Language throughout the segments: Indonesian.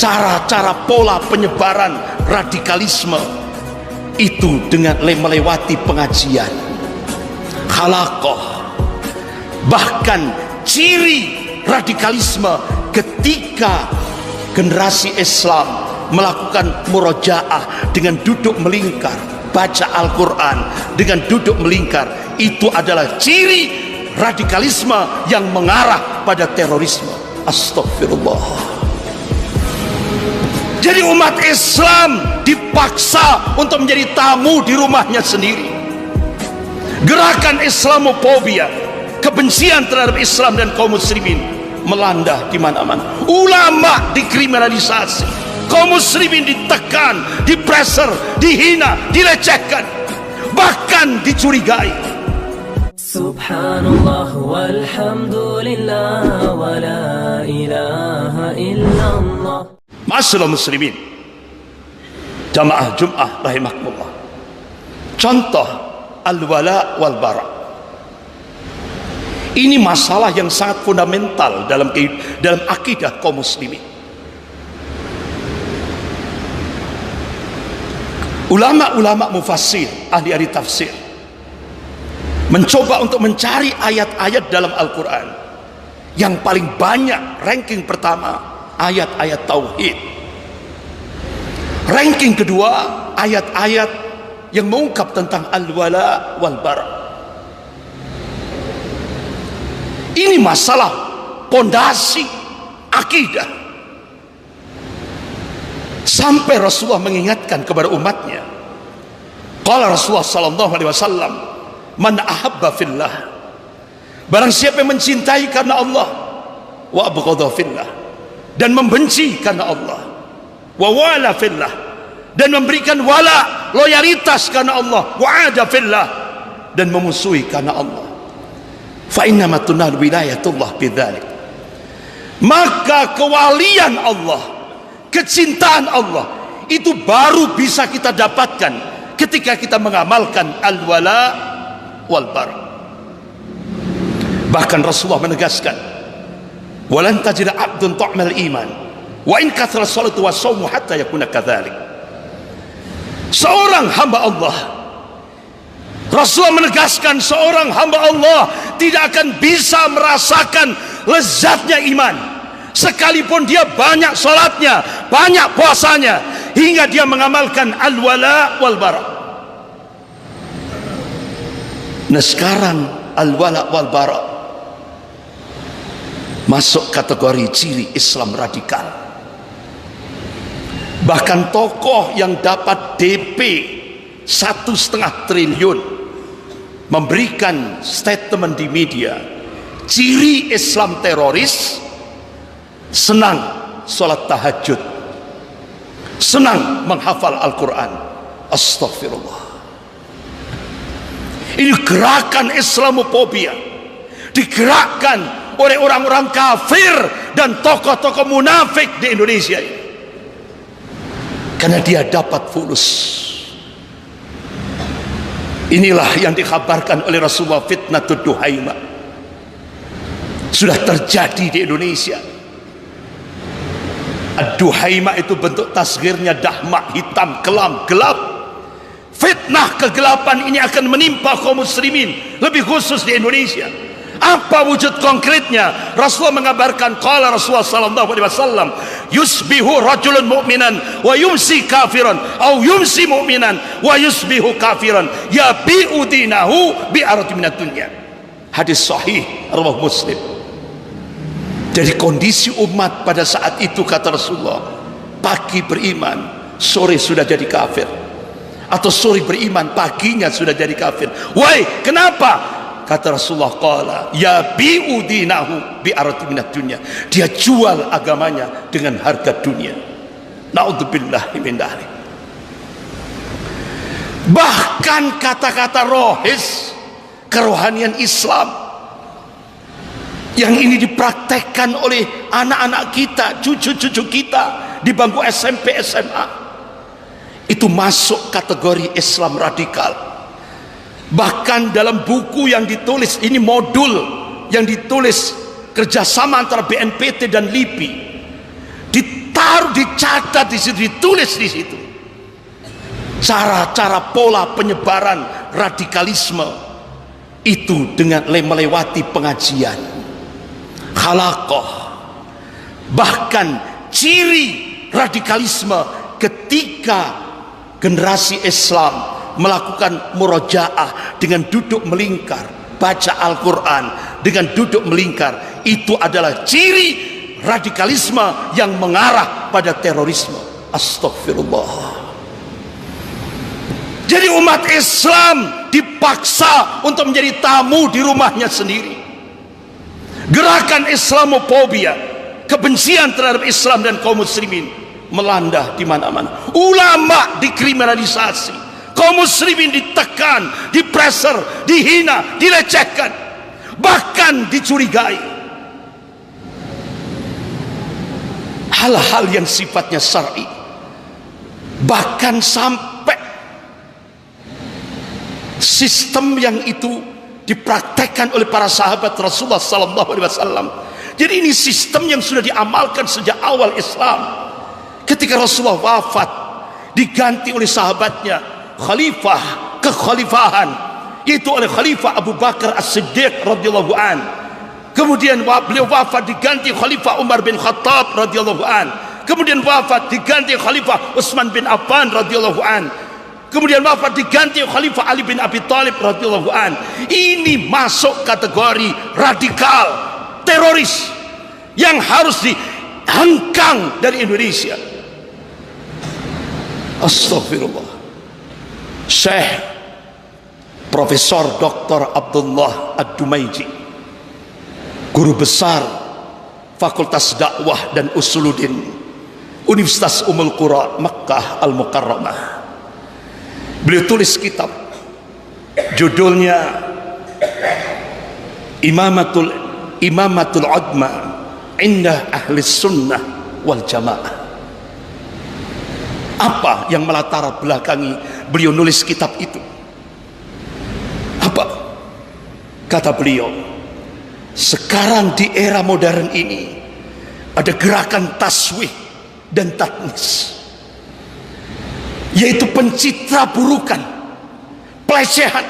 cara-cara pola penyebaran radikalisme itu dengan melewati pengajian, halaqah. Bahkan ciri radikalisme ketika generasi Islam melakukan murojaah dengan duduk melingkar, baca Al-Quran dengan duduk melingkar, itu adalah ciri radikalisme yang mengarah pada terorisme. Astagfirullah. Jadi umat Islam dipaksa untuk menjadi tamu di rumahnya sendiri. Gerakan Islamophobia, kebencian terhadap Islam dan kaum muslimin melanda di mana-mana. Ulama dikriminalisasi, kaum muslimin ditekan, dipreser, dihina, dilecehkan, bahkan dicurigai. Subhanallah walhamdulillah wa la ilaha illallah. Masyaallah muslimin, jamaah Jum'ah rahimakumullah. Contoh al-wala wal bara. Ini masalah yang sangat fundamental dalam akidah kaum muslimin. Ulama-ulama mufassir, ahli-ahli tafsir mencoba untuk mencari ayat-ayat dalam Al-Quran yang paling banyak. Ranking pertama ayat-ayat tauhid, ranking kedua ayat-ayat yang mengungkap tentang al-wala wal bara. Ini masalah pondasi akidah, sampai Rasulullah mengingatkan kepada umatnya. Qala Rasulullah sallallahu alaihi wasallam, man ahabba fillah, barang siapa yang mencintai karena Allah, wa abghadha fillah, dan membenci karena Allah, wa wala fillah, dan memberikan wala, loyalitas karena Allah, wa ada fillah, dan memusuhi karena Allah, fa innama tunal wilayatullah bidzalik, maka kewalian Allah, kecintaan Allah itu baru bisa kita dapatkan ketika kita mengamalkan al-wala wal bara. Bahkan Rasulullah menegaskan, walan tajida abdun ta'mal iman wa in kathra salatu wa shaumu hatta yakuna kadzalik. Seorang hamba Allah, Rasulullah menegaskan, seorang hamba Allah tidak akan bisa merasakan lezatnya iman sekalipun dia banyak salatnya, banyak puasanya, hingga dia mengamalkan al-wala wal bara. Nah sekarang al-wala wal bara masuk kategori ciri Islam radikal. Bahkan tokoh yang dapat DP 1,5 triliun memberikan statement di media, ciri Islam teroris senang sholat tahajud, senang menghafal Al-Quran. Astagfirullah. Ini gerakan Islamophobia digerakkan oleh orang-orang kafir dan tokoh-tokoh munafik di Indonesia ini, karena dia dapat fulus. Inilah yang dikabarkan oleh Rasulullah, fitnatud duhaima sudah terjadi di Indonesia. Ad-duhaima itu bentuk tasghirnya dahma, hitam, kelam, gelap. Fitnah kegelapan ini akan menimpa kaum muslimin, lebih khusus di Indonesia. Apa wujud konkretnya? Rasulullah mengabarkan, qala Rasulullah sallallahu alaihi wasallam, yusbihu rajulun mu'minan wa yumsi kafiran, au yumsi mu'minan wa yusbihu kafiran, yabi'u dinahu bi'arati minad dunya. Hadis sahih riwayat Muslim. Jadi kondisi umat pada saat itu, kata Rasulullah, pagi beriman, sore sudah jadi kafir, atau sore beriman, paginya sudah jadi kafir. Why? Kenapa? Kata Rasulullah, qala yabi'u dinahu bi'arati minad dunya, dia jual agamanya dengan harga dunia. Naudzubillahi min dzalik. Bahkan kata-kata rohis kerohanian Islam yang ini dipraktekkan oleh anak-anak kita, cucu-cucu kita di bangku SMP, SMA, itu masuk kategori Islam radikal. Bahkan dalam buku yang ditulis, ini modul yang ditulis kerjasama antara BNPT dan LIPI, ditaruh dicatat di situ, ditulis di situ cara-cara pola penyebaran radikalisme itu dengan melewati pengajian, halaqah. Bahkan ciri radikalisme ketika generasi Islam melakukan murojaah dengan duduk melingkar, baca Al-Quran dengan duduk melingkar, itu adalah ciri radikalisme yang mengarah pada terorisme. Astagfirullah. Jadi umat Islam dipaksa untuk menjadi tamu di rumahnya sendiri. Gerakan Islamofobia, kebencian terhadap Islam dan kaum muslimin melanda di mana-mana. Ulama dikriminalisasi, kaum muslimin ditekan, dipreser, dihina, dilecehkan, bahkan dicurigai. Hal-hal yang sifatnya syar'i, bahkan sampai sistem yang itu dipraktekkan oleh para sahabat Rasulullah sallallahu alaihi wasallam. Jadi ini sistem yang sudah diamalkan sejak awal Islam. Ketika Rasulullah wafat, diganti oleh sahabatnya khalifah kekhalifahan, yaitu oleh Khalifah Abu Bakar As-Siddiq radhiyallahu an. Kemudian beliau wafat, diganti Khalifah Umar bin Khattab radhiyallahu an. Kemudian wafat, diganti Khalifah Utsman bin Affan radhiyallahu an. Kemudian wafat, diganti Khalifah Ali bin Abi Thalib radhiyallahu an. Ini masuk kategori radikal, teroris yang harus dihengkang dari Indonesia. Astagfirullah. Syekh Profesor Dr. Abdullah Ad-Dumaiji, guru besar Fakultas Dakwah dan Usuluddin Universitas Ummul Qura Makkah Al-Mukarramah, beliau tulis kitab judulnya Imamatul Udma Indah Ahli Sunnah wal Jamaah. Apa yang melatar belakangi beliau nulis kitab itu? Apa? Kata beliau, sekarang di era modern ini ada gerakan taswih dan tatnis, yaitu pencitra burukan, pelecehan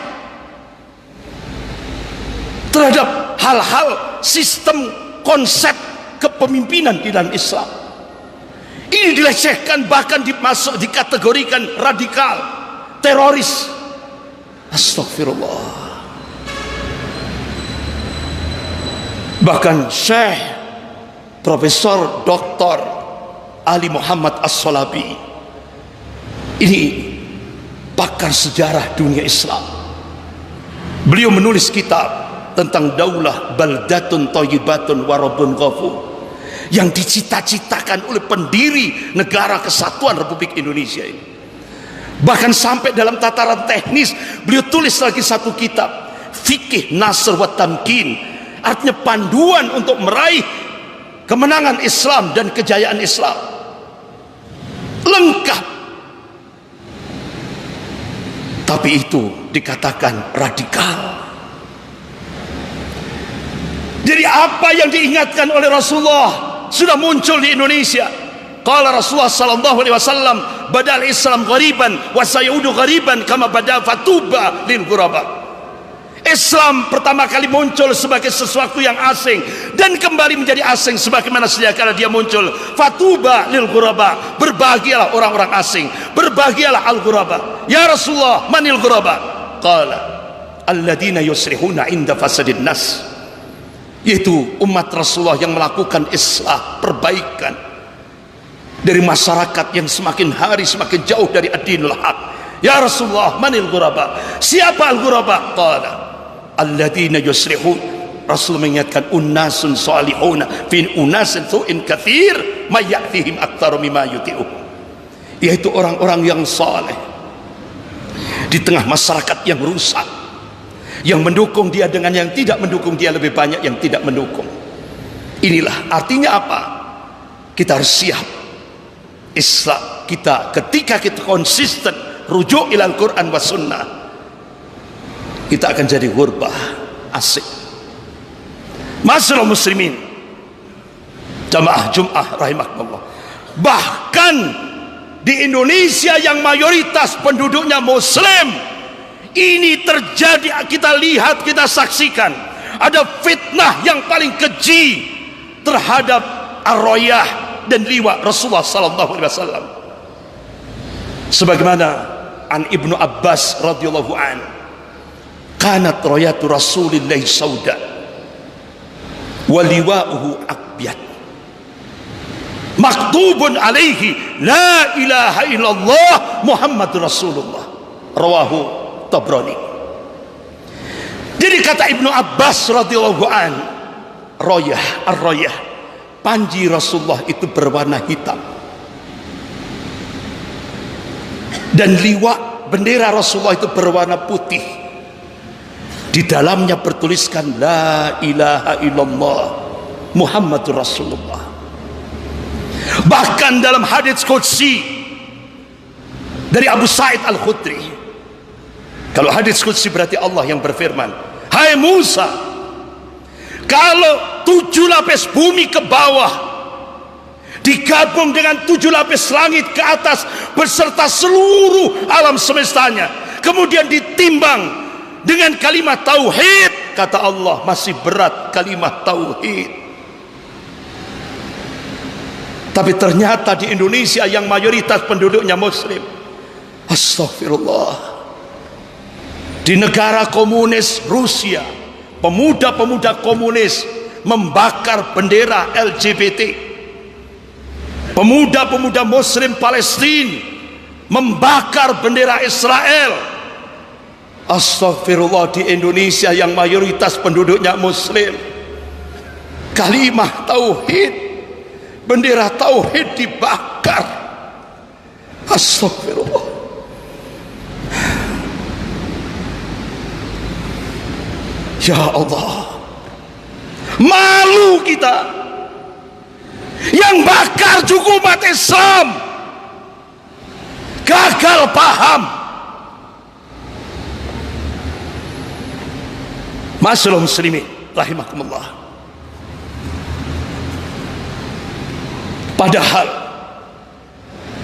terhadap hal-hal sistem konsep kepemimpinan di dalam Islam. Ini dilecehkan, bahkan dikategorikan radikal, teroris. Astagfirullah. Bahkan Syekh Profesor Dr. Ali Muhammad As-Salabi, ini pakar sejarah dunia Islam, beliau menulis kitab tentang daulah baldatun thayyibatun warabun ghafur, yang dicita-citakan oleh pendiri negara kesatuan Republik Indonesia ini. Bahkan sampai dalam tataran teknis beliau tulis lagi satu kitab, Fikih Nasr wa Tamkin, artinya panduan untuk meraih kemenangan Islam dan kejayaan Islam. Lengkap. Tapi itu dikatakan radikal. Jadi apa yang diingatkan oleh Rasulullah sudah muncul di Indonesia. Qala Rasulullah sallallahu alaihi wasallam, badal Islam ghariban wa sayaudu ghariban kama bada fatuba lil ghuraba. Islam pertama kali muncul sebagai sesuatu yang asing dan kembali menjadi asing sebagaimana sedia kala dia muncul. Fatuba lil ghuraba, berbahagialah orang-orang asing, berbahagialah al ghuraba. Ya Rasulullah, manil ghuraba? Qala alladziina yusrihuna inda fasadin nas, yaitu umat Rasulullah yang melakukan islah, perbaikan dari masyarakat yang semakin hari semakin jauh dari ad-dinul haq. Ya Rasulullah, manil ghuraba? Siapa al-ghuraba? Qala alladziina yusrihun. Rasul mengingatkan, unnasun salihuna fi unasin su'in katsir may ya'tihim aktsara mimma yuti'u, yaitu orang-orang yang saleh di tengah masyarakat yang rusak, yang mendukung dia dengan yang tidak mendukung dia lebih banyak yang tidak mendukung. Inilah artinya apa? Kita harus siap. Islam kita, ketika kita konsisten rujuk ilal Quran wa sunnah, kita akan jadi ghurbah, asik. Masyaallah muslimin, jamaah Jum'ah rahimakumullah, Bahkan di Indonesia yang mayoritas penduduknya Muslim, ini terjadi, kita lihat, kita saksikan ada fitnah yang paling keji terhadap ar-rayah dan liwa Rasulullah sallallahu alaihi wasallam. Sebagaimana an Ibnu Abbas radhiyallahu an, kanat rayatu Rasulillah sauda wa liwa'uhu aqbiyat maktubun alaihi la ilaha illallah Muhammadur Rasulullah, rawahu Tabrani. Jadi kata Ibnu Abbas radhiyallahu an, rayah, ar-rayah, panji Rasulullah itu berwarna hitam, dan liwa, bendera Rasulullah itu berwarna putih. Di dalamnya bertuliskan la ilaha illallah Muhammadur Rasulullah. Bahkan dalam hadits qudsi dari Abu Sa'id Al-Khudri, kalau hadits qudsi berarti Allah yang berfirman, hai Musa, kalau 7 lapis bumi ke bawah digabung dengan 7 lapis langit ke atas beserta seluruh alam semestanya, kemudian ditimbang dengan kalimat tauhid, kata Allah, masih berat kalimat tauhid. Tapi ternyata di Indonesia yang mayoritas penduduknya Muslim, astagfirullah, di negara komunis Rusia, pemuda-pemuda komunis membakar bendera LGBT. Pemuda-pemuda Muslim Palestina membakar bendera Israel. Astagfirullah, di Indonesia yang mayoritas penduduknya Muslim, kalimah tauhid, bendera tauhid dibakar. Astagfirullah. Ya Allah, malu kita. Yang bakar juga umat Islam gagal paham. Masyaallah muslimin rahimakumullah. Padahal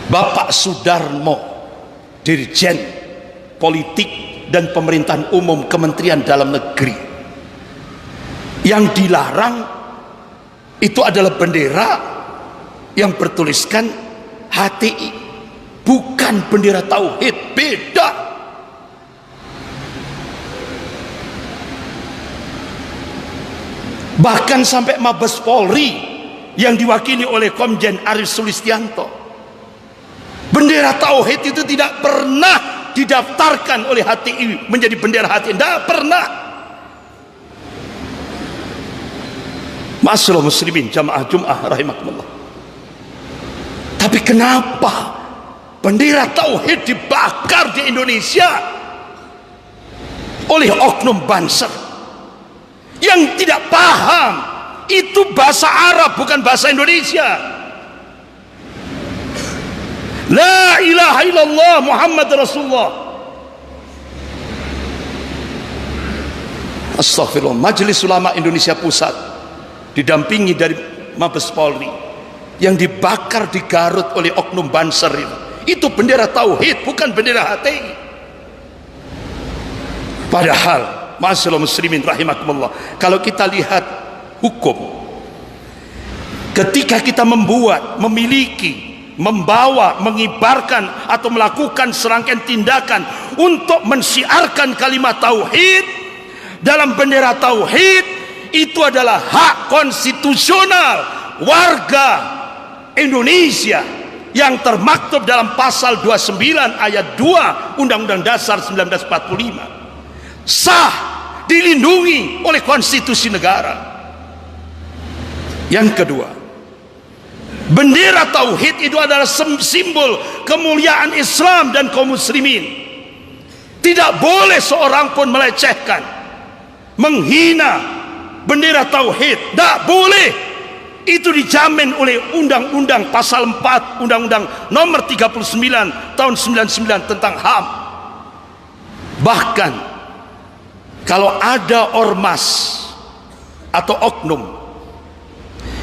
Bapak Sudarmo, Dirjen Politik dan Pemerintahan Umum Kementerian Dalam Negeri, yang dilarang itu adalah bendera yang bertuliskan HTI, bukan bendera tauhid, beda. Bahkan sampai Mabes Polri yang diwakili oleh Komjen Arief Sulistianto, bendera tauhid itu tidak pernah didaftarkan oleh HTI menjadi bendera HTI, tidak pernah. Masyaallah muslimin jamaah Jum'ah rahimakumullah. Tapi kenapa bendera tauhid dibakar di Indonesia oleh oknum Banser yang tidak paham itu bahasa Arab bukan bahasa Indonesia? La ilaha illallah Muhammad Rasulullah. Astagfirullah. Majelis Ulama Indonesia Pusat didampingi dari Mabes Polri yang dibakar di Garut oleh oknum Banser itu bendera tauhid bukan bendera HTI. Padahal masyaallah muslimin rahimakumullah, kalau kita lihat hukum, ketika kita membuat, memiliki, membawa, mengibarkan atau melakukan serangkaian tindakan untuk mensiarkan kalimat tauhid dalam bendera tauhid, itu adalah hak konstitusional warga Indonesia yang termaktub dalam pasal 29 ayat 2 Undang-Undang Dasar 1945, sah, dilindungi oleh konstitusi negara. Yang kedua, bendera tauhid itu adalah simbol kemuliaan Islam dan kaum muslimin. Tidak boleh seorang pun melecehkan, menghina bendera tauhid, tidak boleh. Itu dijamin oleh Undang-Undang pasal 4 Undang-Undang nomor 39 tahun 99 tentang HAM. Bahkan kalau ada ormas atau oknum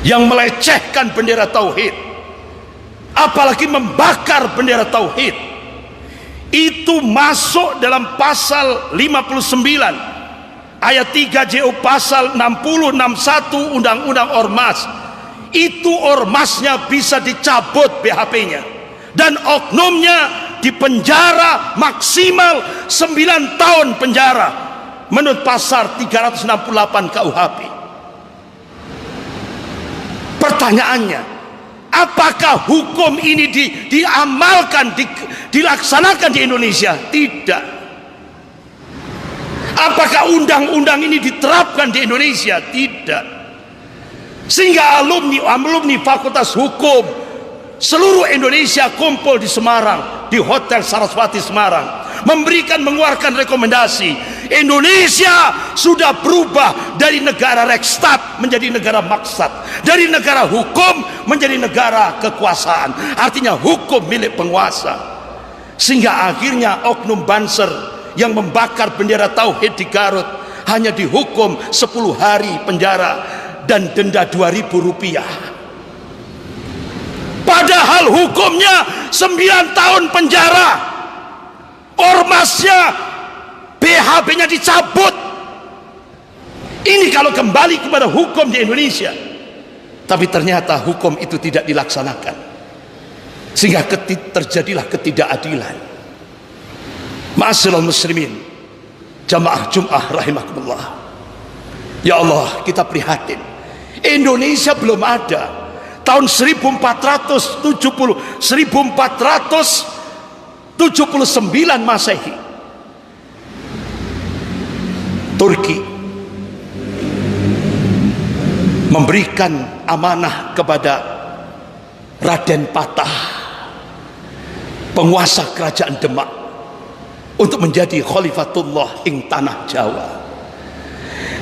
yang melecehkan bendera tauhid, apalagi membakar bendera tauhid. Itu masuk dalam pasal 59 ayat 3 JU pasal 60 61 Undang-Undang Ormas. Itu ormasnya bisa dicabut BHP-nya dan oknumnya dipenjara maksimal 9 tahun penjara menurut pasal 368 KUHP. Pertanyaannya, apakah hukum ini diamalkan, dilaksanakan di Indonesia? Tidak. Apakah undang-undang ini diterapkan di Indonesia? Tidak. Sehingga alumni Fakultas Hukum seluruh Indonesia kumpul di Semarang, di Hotel Saraswati Semarang, mengeluarkan rekomendasi. Indonesia sudah berubah dari negara Rekstad menjadi negara maksat, dari negara hukum menjadi negara kekuasaan, artinya hukum milik penguasa. Sehingga akhirnya oknum Banser yang membakar bendera tauhid di Garut hanya dihukum 10 hari penjara dan denda Rp2.000. Padahal hukumnya 9 tahun penjara, ormasnya, BHP-nya dicabut. Ini kalau kembali kepada hukum di Indonesia. Tapi ternyata hukum itu tidak dilaksanakan, sehingga terjadilah ketidakadilan. Ma'asyiral muslimin, jamaah Jum'ah rahimakumullah. Ya Allah, kita prihatin. Indonesia belum ada tahun 1479 Masehi. Turki memberikan amanah kepada Raden Patah, penguasa kerajaan Demak, untuk menjadi Khalifatullah ing tanah Jawa.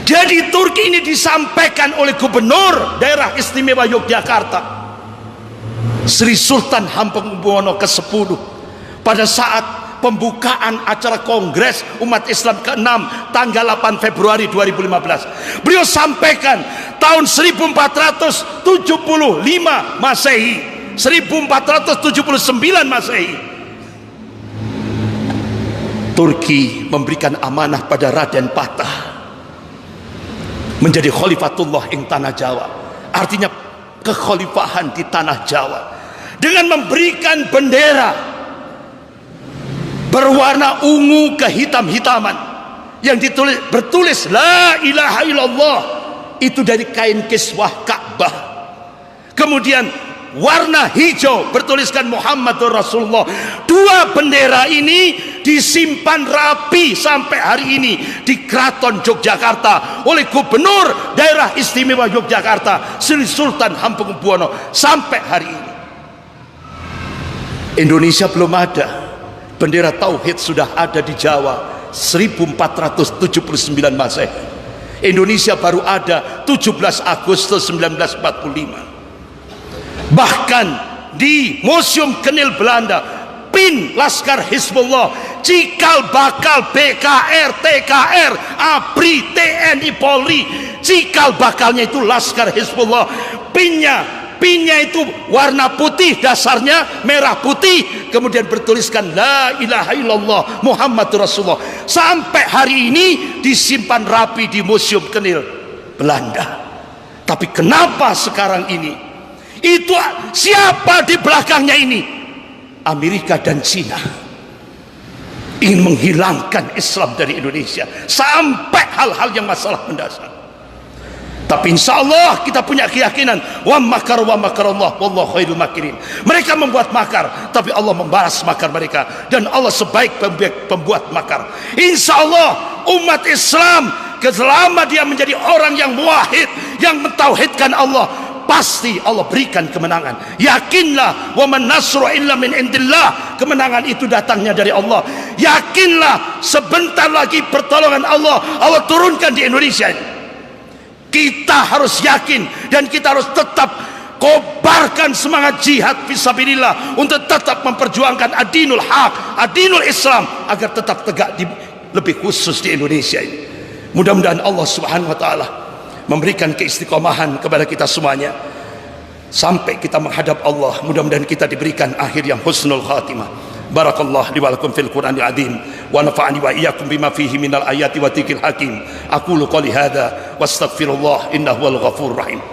Jadi Turki ini disampaikan oleh Gubernur Daerah Istimewa Yogyakarta, Sri Sultan Hamengkubuwono ke-10, pada saat pembukaan acara Kongres Umat Islam ke-6 tanggal 8 Februari 2015. Beliau sampaikan tahun 1475 Masehi, 1479 Masehi, Turki memberikan amanah pada Raden Patah menjadi Khalifatullah ing tanah Jawa, artinya kekhalifahan di tanah Jawa, dengan memberikan bendera berwarna ungu kehitam-hitaman yang bertulis la ilaha illallah, itu dari kain kiswah Ka'bah. Kemudian warna hijau bertuliskan Muhammadur Rasulullah. Dua bendera ini disimpan rapi sampai hari ini di Keraton Yogyakarta oleh Gubernur Daerah Istimewa Yogyakarta Sri Sultan Hamengkubuwono sampai hari ini. Indonesia belum ada. Bendera tauhid sudah ada di Jawa 1479 Masehi. Indonesia baru ada 17 Agustus 1945. Bahkan di Museum Kenil Belanda, PIN Laskar Hizbullah, cikal bakal BKR, TKR, ABRI, TNI, Polri, cikal bakalnya itu Laskar Hizbullah. Pinnya itu warna putih, dasarnya merah putih, kemudian bertuliskan la ilaha illallah Muhammadur Rasulullah. Sampai hari ini disimpan rapi di Museum Kenil Belanda. Tapi kenapa sekarang ini itu siapa di belakangnya ini? Amerika dan Cina ingin menghilangkan Islam dari Indonesia sampai hal-hal yang masalah mendasar. Tapi insya Allah kita punya keyakinan wa makarallah wallahu khairul makirin. Mereka membuat makar, tapi Allah membalas makar mereka, dan Allah sebaik pembuat makar. Insya Allah umat Islam selama dia menjadi orang yang muwahhid, yang mentauhidkan Allah, pasti Allah berikan kemenangan. Yakinlah, wa man nasru illa min indillah, kemenangan itu datangnya dari Allah. Yakinlah, sebentar lagi pertolongan Allah turunkan di Indonesia ini. Kita harus yakin, dan kita harus tetap kobarkan semangat jihad fisabilillah untuk tetap memperjuangkan adinul haq, adinul Islam, agar tetap tegak lebih khusus di Indonesia ini. Mudah-mudahan Allah Subhanahu wa taala memberikan keistiqomahan kepada kita semuanya. sampai kita menghadap Allah. Mudah-mudahan kita diberikan akhir yang husnul khatimah. Barakallah li wa lakum fil Qur'anil azim wa nafa'ani wa iyyakum bima fihi minal ayati wa dzikril hakim. Aqulu qali hadza wastaghfirullah innahu wal ghafurur rahim.